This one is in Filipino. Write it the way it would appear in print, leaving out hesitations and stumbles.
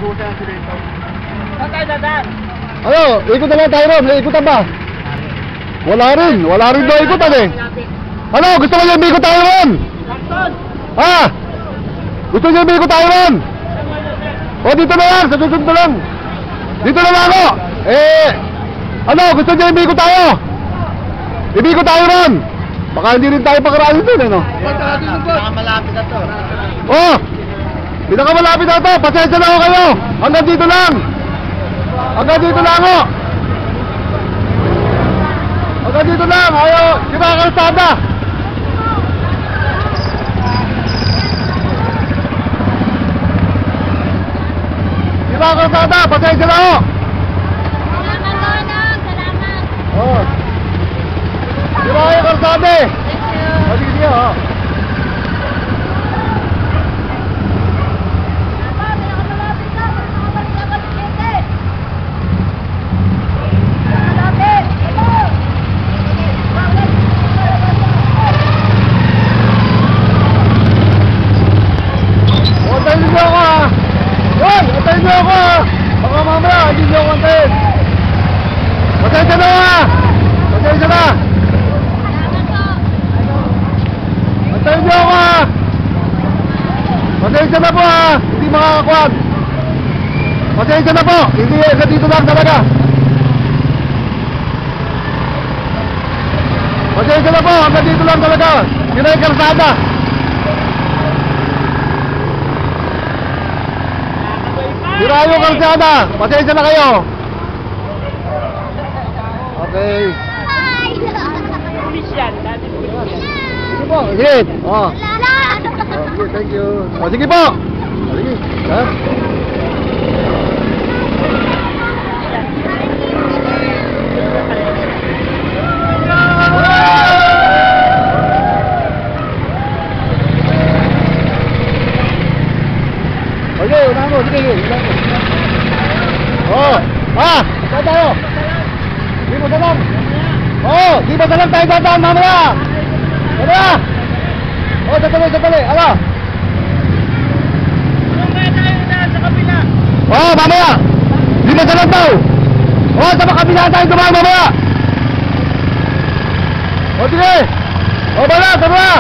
Saan tayo dadaan? Ano, ikot na lang tayo ron. May ikutan ba? Wala rin daw ikutan eh. Ano, gusto mo yung ikot tayo ron? Ha? Gusto nyo yung ikot tayo ron? O dito na lang, sa susunod na lang. Dito na lang ako. Ano, gusto nyo yung ikot tayo? Ibikot tayo ron. Baka hindi rin tayo pakaraan dun eh, no? Pinakamalapit na to. Oh! Pinakamalapit na to. Pasensya na ako kayo. Hanggang dito lang. Hanggang dito lang ako. Hanggang dito lang. Ayaw. Di ba kalsada? Di ba kalsada? Pasensya na ako. Salamat. Oh. Di ba kayo kalsada eh? Sige siya, oh. Antayin niyo ako ha! Hoy! Antayin niyo ako ha! Baka mamaya, hindi niyo ako antayin! Pasensya na ha! Pasensya na! Antayin niyo ako ha! Pasensya na po ha! Hindi makakakuan! Pasensya na po! Hindi sa dito lang talaga! Pasensya na po! Hanggang dito lang talaga! Sila yung kalsada! Sira yung kalsada! Pasensya na kayo! Okay. Pulis yan. Dati pulis yan. Sige po, sige. Oh. Okay, thank you. Oh, sige po. Sige. Ha? Okay, unahan mo. Sige, unahan mo. Oh. Ah! Saan tayo? Di mo salam. Oh, di mo salam tayo dadaan mamaya. Mamaya. Oh, sandali. Ala. Kung kaya tayo na sa kabila. Oh, mamaya. Di mo salam daw. Oh, sa kabila tayo dumaan mamaya. Oh, sige. Oh, bala, tara.